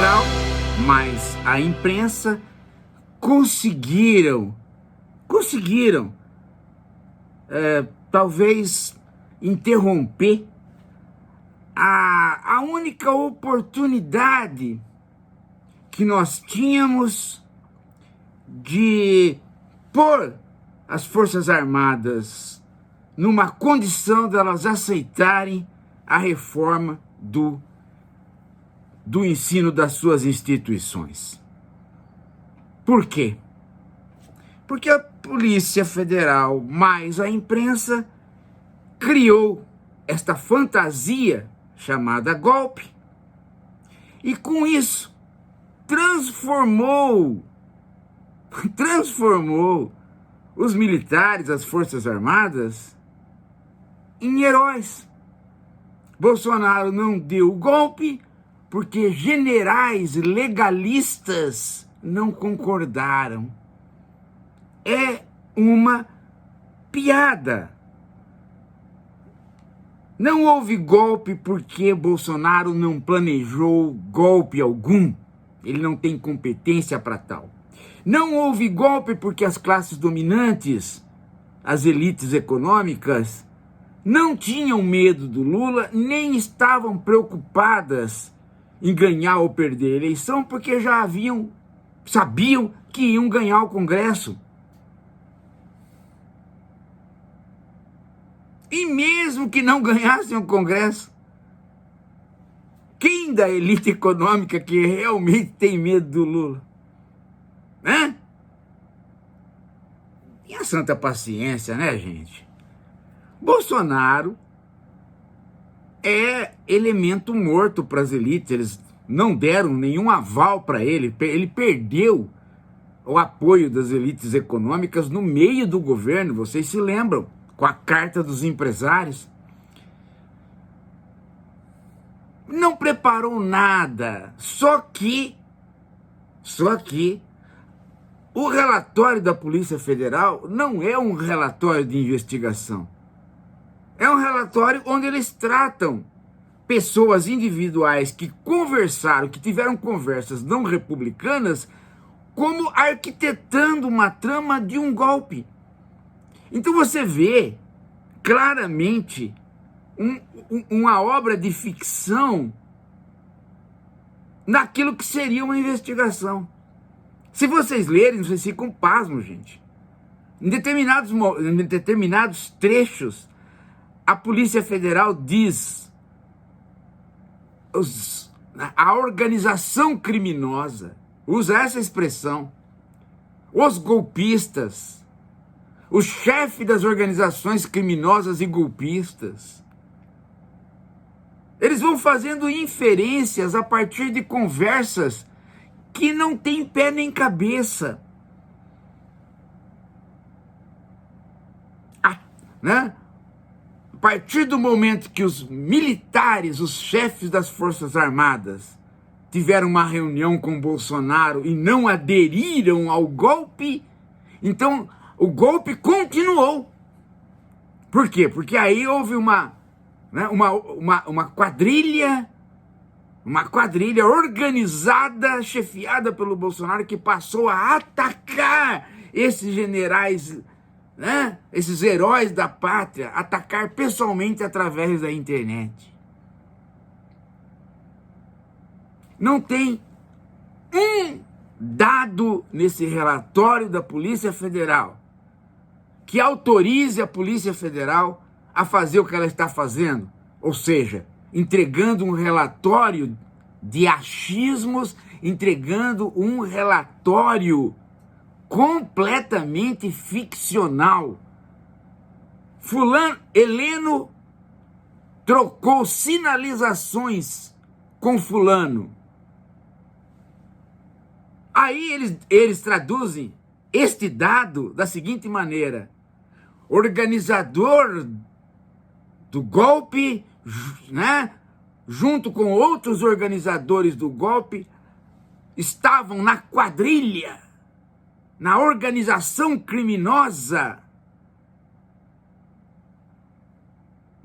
Federal, mas a imprensa conseguiram, talvez interromper a única oportunidade que nós tínhamos de pôr as Forças Armadas numa condição de elas aceitarem a reforma do ensino das suas instituições. Por quê? Porque a Polícia Federal mais a imprensa criou esta fantasia chamada golpe e com isso transformou os militares, as Forças Armadas, em heróis. Bolsonaro não deu o golpe porque generais legalistas não concordaram. É uma piada. Não houve golpe porque Bolsonaro não planejou golpe algum. Ele não tem competência para tal. Não houve golpe porque as classes dominantes, as elites econômicas, não tinham medo do Lula, nem estavam preocupadas em ganhar ou perder a eleição, porque já sabiam que iam ganhar o Congresso. E mesmo que não ganhassem o Congresso, quem da elite econômica que realmente tem medo do Lula? Né? E a santa paciência, né, gente? Bolsonaro é elemento morto para as elites, eles não deram nenhum aval para ele, ele perdeu o apoio das elites econômicas no meio do governo, vocês se lembram, com a carta dos empresários. Não preparou nada, só que o relatório da Polícia Federal não é um relatório de investigação. É um relatório onde eles tratam pessoas individuais que conversaram, que tiveram conversas não republicanas, como arquitetando uma trama de um golpe. Então você vê claramente uma obra de ficção naquilo que seria uma investigação. Se vocês lerem, vocês ficam pasmos, gente. Em determinados trechos, a Polícia Federal diz a organização criminosa, usa essa expressão, os golpistas, o chefe das organizações criminosas e golpistas. Eles vão fazendo inferências a partir de conversas que não tem pé nem cabeça. Né? A partir do momento que os militares, os chefes das Forças Armadas, tiveram uma reunião com Bolsonaro e não aderiram ao golpe, então o golpe continuou. Por quê? Porque aí houve uma quadrilha organizada, chefiada pelo Bolsonaro, que passou a atacar esses generais, né? Esses heróis da pátria, atacar pessoalmente através da internet. Não tem um dado nesse relatório da Polícia Federal que autorize a Polícia Federal a fazer o que ela está fazendo, ou seja, entregando um relatório de achismos, entregando um relatório completamente ficcional. Heleno trocou sinalizações com fulano. Aí eles traduzem este dado da seguinte maneira: organizador do golpe, né, junto com outros organizadores do golpe, estavam na quadrilha, na organização criminosa,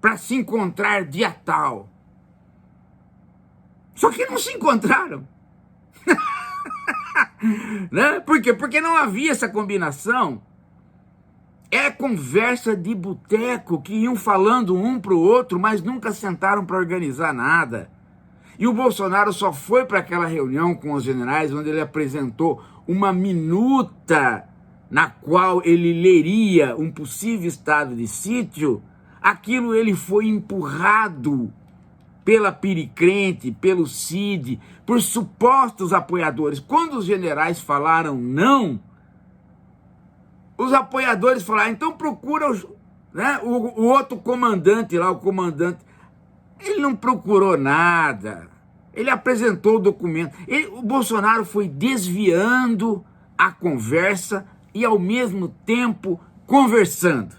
para se encontrar dia tal. Só que não se encontraram. Né? Por quê? Porque não havia essa combinação. É conversa de boteco que iam falando um para o outro, mas nunca sentaram para organizar nada. E o Bolsonaro só foi para aquela reunião com os generais, onde ele apresentou uma minuta na qual ele leria um possível estado de sítio. Aquilo ele foi empurrado pela Piricrente, pelo Cid, por supostos apoiadores. Quando os generais falaram não, os apoiadores falaram, então procura o outro comandante lá, o comandante. Ele não procurou nada. Ele apresentou o documento. O Bolsonaro foi desviando a conversa e, ao mesmo tempo, conversando.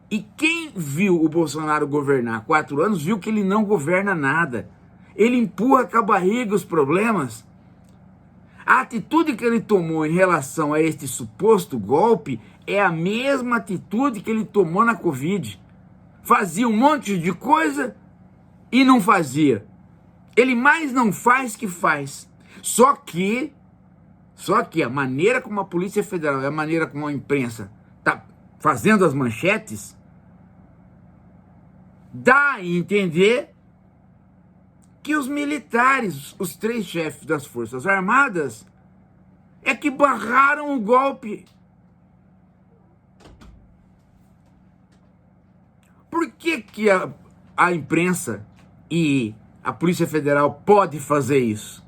E quem viu o Bolsonaro governar 4 anos, viu que ele não governa nada. Ele empurra com a barriga os problemas. A atitude que ele tomou em relação a este suposto golpe é a mesma atitude que ele tomou na Covid. Fazia um monte de coisa e não fazia. Ele mais não faz que faz. Só que a maneira como a Polícia Federal e a maneira como a imprensa está fazendo as manchetes, dá a entender que os militares, os 3 chefes das Forças Armadas, é que barraram o golpe. Por que a imprensa e a Polícia Federal pode fazer isso?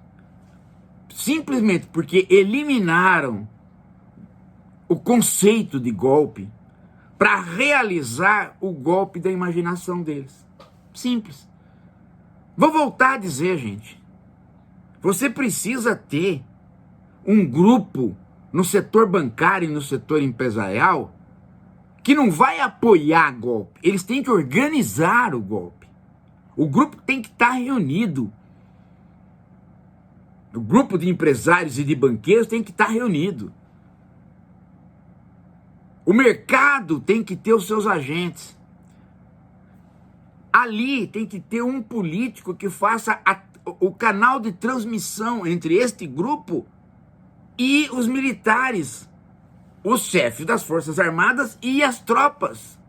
Simplesmente porque eliminaram o conceito de golpe para realizar o golpe da imaginação deles. Simples. Vou voltar a dizer, gente. Você precisa ter um grupo no setor bancário e no setor empresarial que não vai apoiar golpe. Eles têm que organizar o golpe. O grupo tem que estar reunido. O grupo de empresários e de banqueiros tem que estar reunido. O mercado tem que ter os seus agentes. Ali tem que ter um político que faça o canal de transmissão entre este grupo e os militares, os chefes das Forças Armadas e as tropas,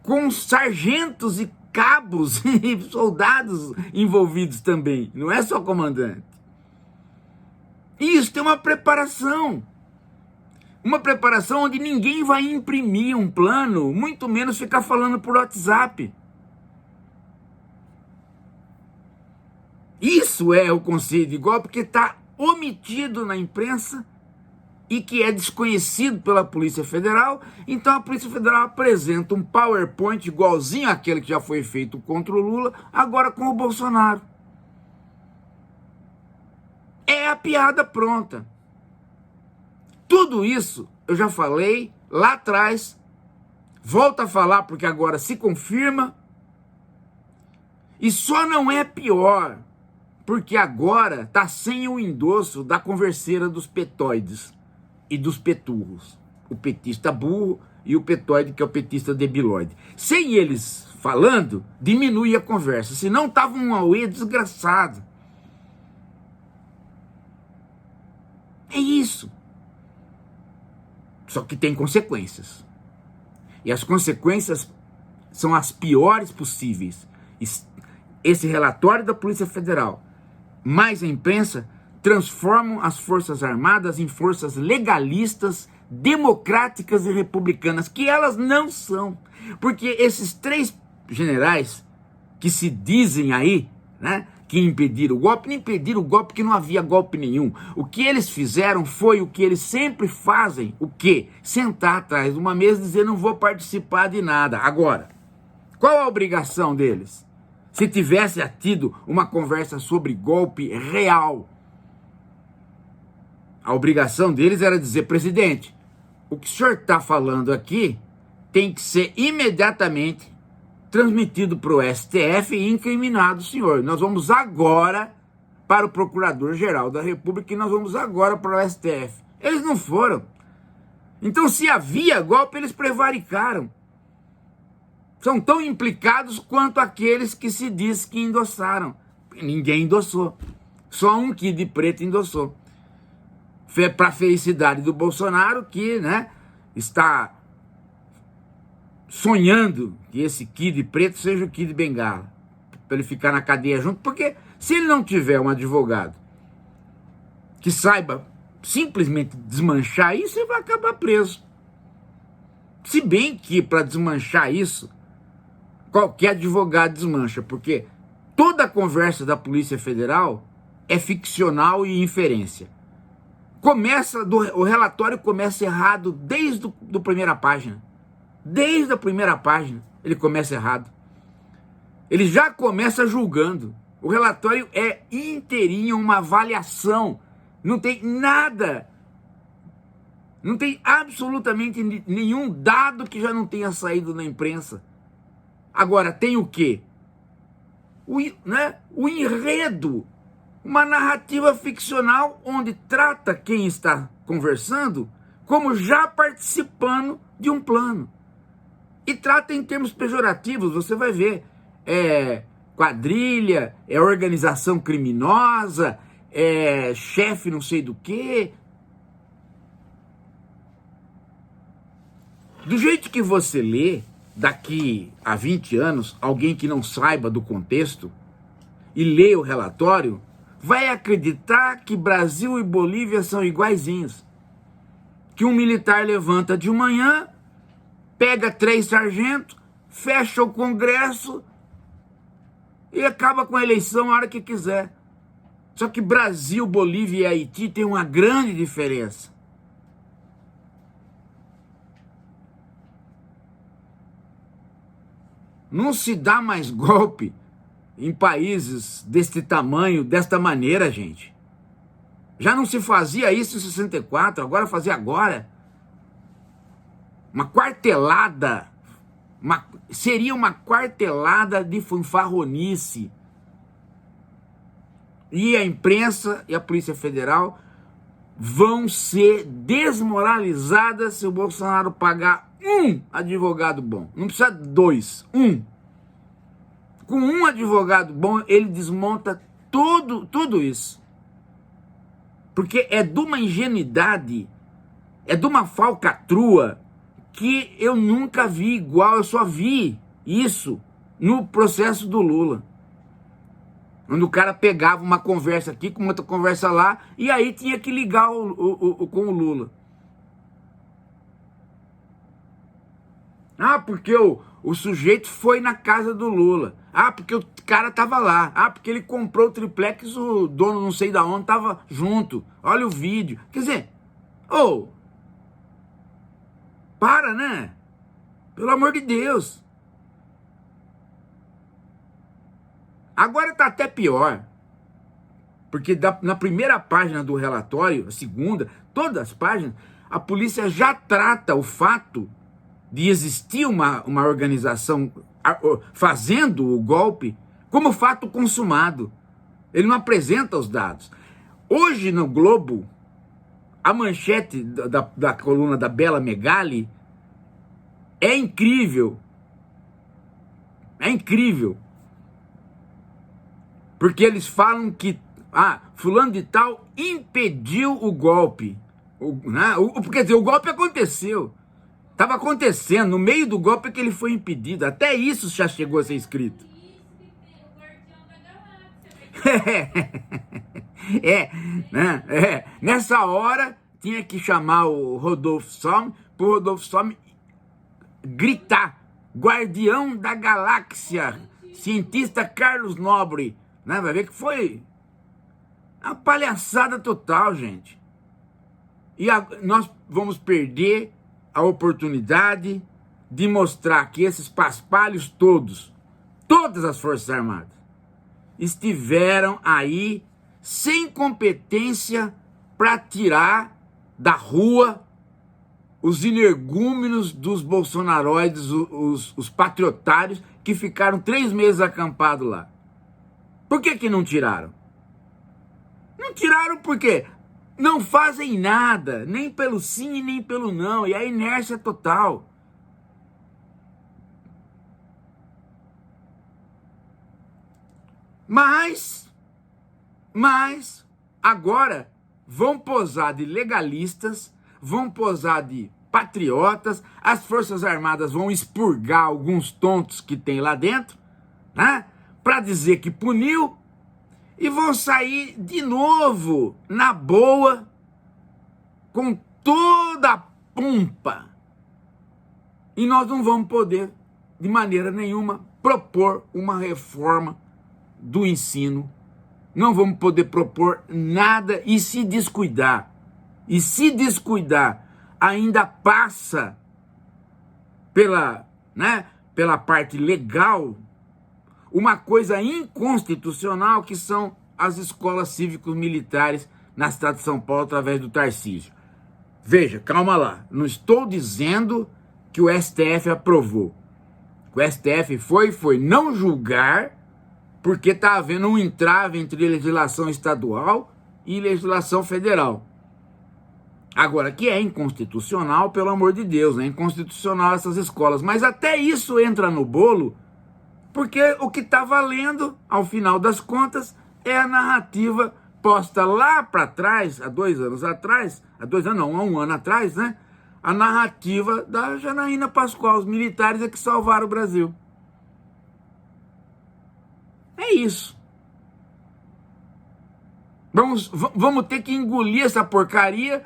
com sargentos e cabos e soldados envolvidos também, não é só comandante. Isso tem uma preparação onde ninguém vai imprimir um plano, muito menos ficar falando por WhatsApp. Isso é o conceito de golpe que está omitido na imprensa e que é desconhecido pela Polícia Federal. Então a Polícia Federal apresenta um PowerPoint igualzinho àquele que já foi feito contra o Lula, agora com o Bolsonaro. É a piada pronta. Tudo isso eu já falei lá atrás, volto a falar porque agora se confirma, e só não é pior porque agora está sem o endosso da converseira dos petóides e dos peturros. O petista burro e o petóide, que é o petista debilóide. Sem eles falando, diminui a conversa, senão tava um auê desgraçado. É isso. Só que tem consequências. E as consequências são as piores possíveis. Esse relatório da Polícia Federal, mais a imprensa, transformam as Forças Armadas em forças legalistas, democráticas e republicanas, que elas não são. Porque esses 3 generais que se dizem aí, né, que impediram o golpe, não impediram o golpe porque não havia golpe nenhum. O que eles fizeram foi o que eles sempre fazem, o quê? Sentar atrás de uma mesa e dizer, não vou participar de nada. Agora, qual a obrigação deles? Se tivesse tido uma conversa sobre golpe real, a obrigação deles era dizer, presidente, o que o senhor está falando aqui tem que ser imediatamente transmitido para o STF e incriminado, senhor. Nós vamos agora para o Procurador-Geral da República e nós vamos agora para o STF. Eles não foram. Então, se havia golpe, eles prevaricaram. São tão implicados quanto aqueles que se diz que endossaram. Ninguém endossou. Só um Kid Preto endossou. Para a felicidade do Bolsonaro, que, né, está sonhando que esse Kid Preto seja o Kid Bengala, para ele ficar na cadeia junto, porque se ele não tiver um advogado que saiba simplesmente desmanchar isso, ele vai acabar preso. Se bem que para desmanchar isso, qualquer advogado desmancha, porque toda a conversa da Polícia Federal é ficcional e inferência. O relatório começa errado desde a primeira página. Desde a primeira página ele começa errado. Ele já começa julgando. O relatório é inteirinho uma avaliação. Não tem nada. Não tem absolutamente nenhum dado que já não tenha saído na imprensa. Agora, tem o quê? O enredo. Uma narrativa ficcional onde trata quem está conversando como já participando de um plano. E trata em termos pejorativos, você vai ver. É quadrilha, é organização criminosa, é chefe não sei do quê. Do jeito que você lê, daqui a 20 anos, alguém que não saiba do contexto e lê o relatório, vai acreditar que Brasil e Bolívia são iguaizinhos. Que um militar levanta de manhã, pega 3 sargentos, fecha o Congresso e acaba com a eleição a hora que quiser. Só que Brasil, Bolívia e Haiti tem uma grande diferença. Não se dá mais golpe em países deste tamanho, desta maneira, gente. Já não se fazia isso em 64, agora fazer agora. Uma quartelada, seria uma quartelada de fanfarronice. E a imprensa e a Polícia Federal vão ser desmoralizadas se o Bolsonaro pagar um advogado bom. Não precisa de 2, um. Com um advogado bom, ele desmonta tudo isso. Porque é de uma ingenuidade, é de uma falcatrua que eu nunca vi igual. Eu só vi isso no processo do Lula. Onde o cara pegava uma conversa aqui com outra conversa lá, e aí tinha que ligar com o Lula. Ah, porque o sujeito foi na casa do Lula. Ah, porque o cara tava lá. Ah, porque ele comprou o triplex, o dono não sei da onde tava junto. Olha o vídeo. Quer dizer, para, né? Pelo amor de Deus. Agora tá até pior. Porque na primeira página do relatório, a segunda, todas as páginas, a polícia já trata o fato de existir uma organização fazendo o golpe como fato consumado. Ele não apresenta os dados. Hoje no Globo, a manchete da coluna da Bela Megali é incrível. É incrível. Porque eles falam que fulano de tal impediu o golpe. Quer dizer, o golpe aconteceu. Estava acontecendo, no meio do golpe que ele foi impedido. Até isso já chegou a ser escrito. Nessa hora, tinha que chamar o Rodolfo Some, para o Rodolfo Some gritar: Guardião da Galáxia, cientista Carlos Nobre. Vai ver que foi uma palhaçada total, gente. E nós vamos perder a oportunidade de mostrar que esses paspalhos todas as Forças Armadas, estiveram aí sem competência para tirar da rua os energúmenos dos bolsonaroides, os patriotários que ficaram 3 meses acampados lá. Por que não tiraram? Não tiraram porque não fazem nada, nem pelo sim e nem pelo não, e a inércia é total. Mas Mas agora vão posar de legalistas, vão posar de patriotas, as Forças Armadas vão expurgar alguns tontos que tem lá dentro, né? Para dizer que puniu, e vão sair de novo na boa, com toda a pompa. E nós não vamos poder, de maneira nenhuma, propor uma reforma do ensino. Não vamos poder propor nada, e se descuidar, ainda passa pela parte legal, uma coisa inconstitucional, que são as escolas cívicos militares na cidade de São Paulo, através do Tarcísio. Veja, calma lá, não estou dizendo que o STF aprovou. O STF foi não julgar, porque está havendo um entrave entre legislação estadual e legislação federal. Agora, que é inconstitucional, pelo amor de Deus, é inconstitucional essas escolas. Mas até isso entra no bolo, porque o que está valendo, ao final das contas, é a narrativa posta lá para trás, há 2 anos atrás, há 1 ano atrás, né? A narrativa da Janaína Pascoal, os militares é que salvaram o Brasil. É isso. Vamos ter que engolir essa porcaria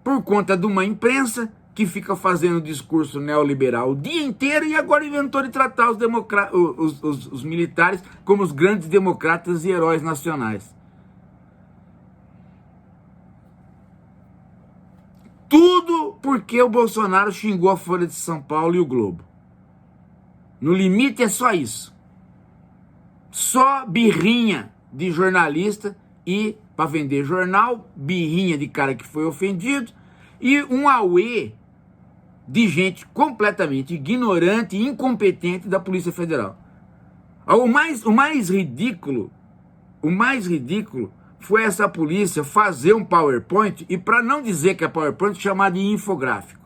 por conta de uma imprensa que fica fazendo discurso neoliberal o dia inteiro, e agora inventou de tratar os militares como os grandes democratas e heróis nacionais. Tudo porque o Bolsonaro xingou a Folha de São Paulo e o Globo. No limite é só isso. Só birrinha de jornalista e para vender jornal, birrinha de cara que foi ofendido, e um auê de gente completamente ignorante e incompetente da Polícia Federal. O mais ridículo foi essa polícia fazer um PowerPoint, e para não dizer que é PowerPoint, chamar de infográfico.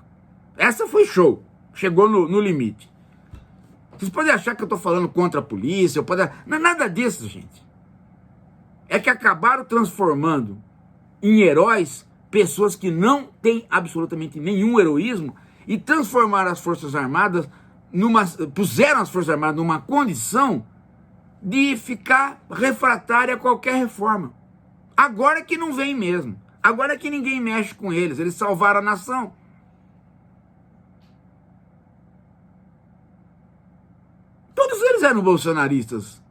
Essa foi show, chegou no limite. Vocês podem achar que eu estou falando contra a polícia, não é nada disso, gente. É que acabaram transformando em heróis pessoas que não têm absolutamente nenhum heroísmo, e transformaram as Forças Armadas puseram as Forças Armadas numa condição de ficar refratária a qualquer reforma. Agora que não vem mesmo. Agora que ninguém mexe com eles. Eles salvaram a nação. Todos eles eram bolsonaristas.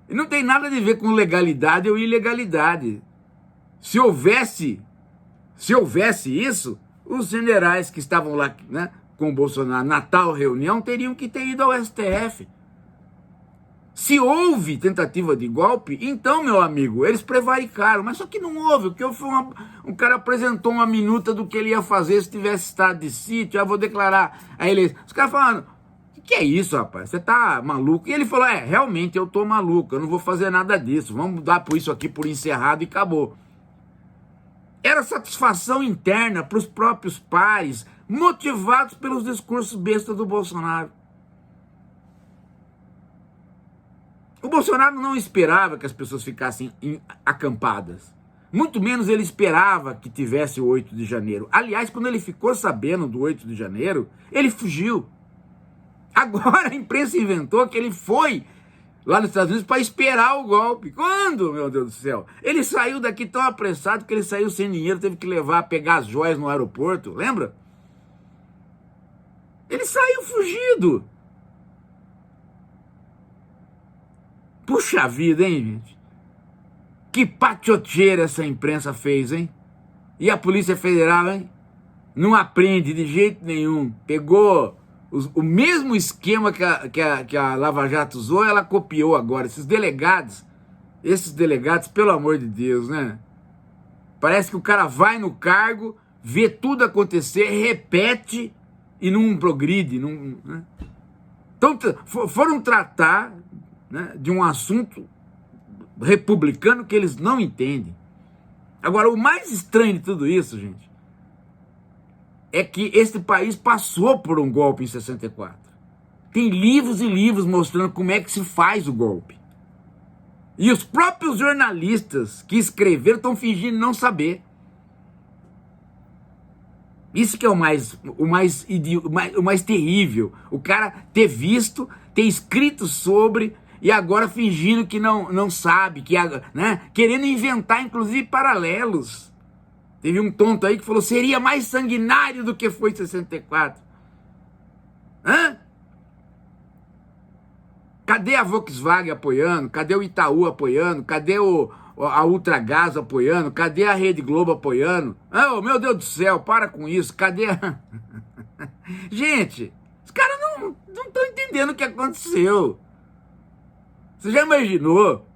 E não tem nada a ver com legalidade ou ilegalidade. Se houvesse isso, os generais que estavam lá, né, com o Bolsonaro na tal reunião teriam que ter ido ao STF. Se houve tentativa de golpe, então, meu amigo, eles prevaricaram. Mas só que não houve. O que houve foi um cara apresentou uma minuta do que ele ia fazer se tivesse estado de sítio. Eu vou declarar a eleição. Os caras falaram: que é isso, rapaz? Você tá maluco? E ele falou: realmente eu tô maluco. Eu não vou fazer nada disso. Vamos dar por isso aqui por encerrado e acabou. Era satisfação interna para os próprios pares, motivados pelos discursos bestas do Bolsonaro. O Bolsonaro não esperava que as pessoas ficassem acampadas. Muito menos ele esperava que tivesse o 8 de janeiro. Aliás, quando ele ficou sabendo do 8 de janeiro, ele fugiu. Agora a imprensa inventou que ele foi lá nos Estados Unidos para esperar o golpe. Quando, meu Deus do céu? Ele saiu daqui tão apressado que ele saiu sem dinheiro, teve que pegar as joias no aeroporto, lembra? Ele saiu fugido. Puxa vida, hein, gente? Que patioteira essa imprensa fez, hein? E a Polícia Federal, hein? Não aprende de jeito nenhum. Pegou o mesmo esquema que a Lava Jato usou, ela copiou agora. Esses delegados, pelo amor de Deus, né? Parece que o cara vai no cargo, vê tudo acontecer, repete e não progride. Né? Então, foram tratar, né, de um assunto republicano que eles não entendem. Agora, o mais estranho de tudo isso, gente, é que este país passou por um golpe em 64. Tem livros e livros mostrando como é que se faz o golpe. E os próprios jornalistas que escreveram estão fingindo não saber. Isso que é o mais terrível. O cara ter visto, ter escrito sobre e agora fingindo que não sabe, né? Querendo inventar, inclusive, paralelos. Teve um tonto aí que falou, seria mais sanguinário do que foi em 64. Hã? Cadê a Volkswagen apoiando? Cadê o Itaú apoiando? Cadê a Ultragás apoiando? Cadê a Rede Globo apoiando? Oh, meu Deus do céu, para com isso. Cadê a... Gente, os caras não estão entendendo o que aconteceu. Você já imaginou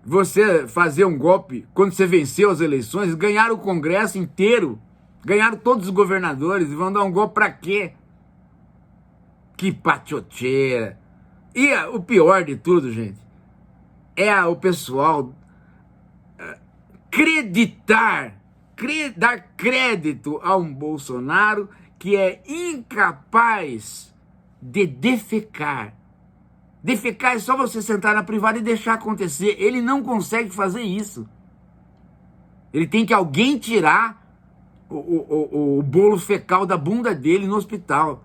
você fazer um golpe quando você venceu as eleições, ganharam o Congresso inteiro, ganharam todos os governadores e vão dar um golpe pra quê? Que patioteira. E o pior de tudo, gente, é o pessoal dar crédito a um Bolsonaro que é incapaz de defecar. Defecar é só você sentar na privada e deixar acontecer. Ele não consegue fazer isso. Ele tem que alguém tirar o bolo fecal da bunda dele no hospital.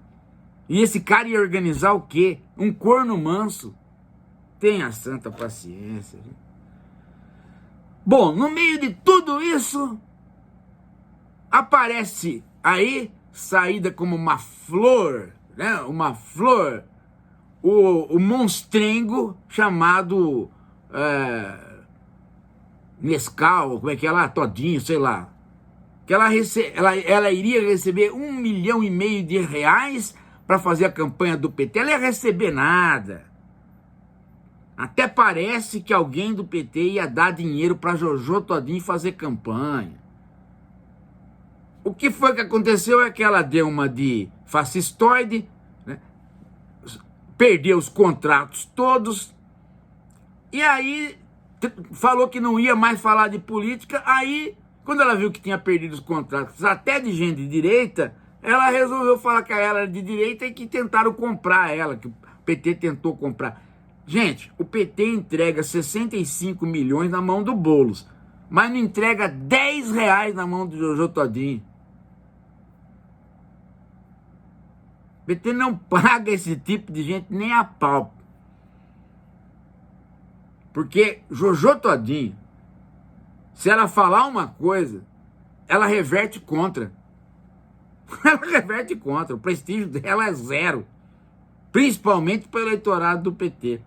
E esse cara ia organizar o quê? Um corno manso. Tenha santa paciência. Gente. Bom, no meio de tudo isso, aparece aí, saída como uma flor, né? Uma flor, o monstrengo chamado Nescau, como é que é lá? Todinho, sei lá. Que ela iria receber R$ 1,5 milhão para fazer a campanha do PT. Ela ia receber nada. Até parece que alguém do PT ia dar dinheiro para Jojo Todinho fazer campanha. O que foi que aconteceu é que ela deu uma de fascistoide, né? Perdeu os contratos todos, e aí falou que não ia mais falar de política. Aí, quando ela viu que tinha perdido os contratos até de gente de direita, ela resolveu falar que ela era de direita e que tentaram comprar ela, que o PT tentou comprar. Gente, o PT entrega 65 milhões na mão do Boulos, mas não entrega R$ 10 na mão do Jojo Todinho. O PT não paga esse tipo de gente nem a pau. Porque Jojo Todinho, se ela falar uma coisa, ela reverte contra. Ela reverte contra. O prestígio dela é zero. Principalmente para o eleitorado do PT.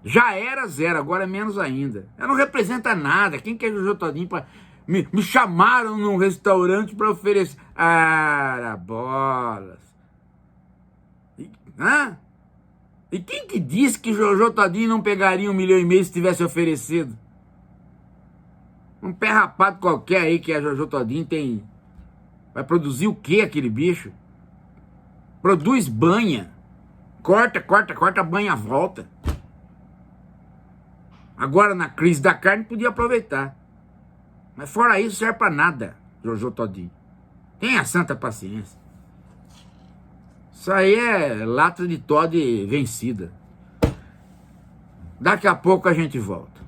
Já era zero, agora é menos ainda. Ela não representa nada. Quem quer Jojo Todinho para... Me chamaram num restaurante para oferecer... Ah, bolas. E quem que disse que Jojo Todinho não pegaria R$ 1,5 milhão se tivesse oferecido? Um pé rapado qualquer aí que a Jojo Todinho tem... Vai produzir o que aquele bicho? Produz banha. Corta, banha volta. Agora na crise da carne podia aproveitar. Mas fora isso serve pra nada, Jojo Todinho. Tenha santa paciência. Isso aí é lata de Toddy vencida. Daqui a pouco a gente volta.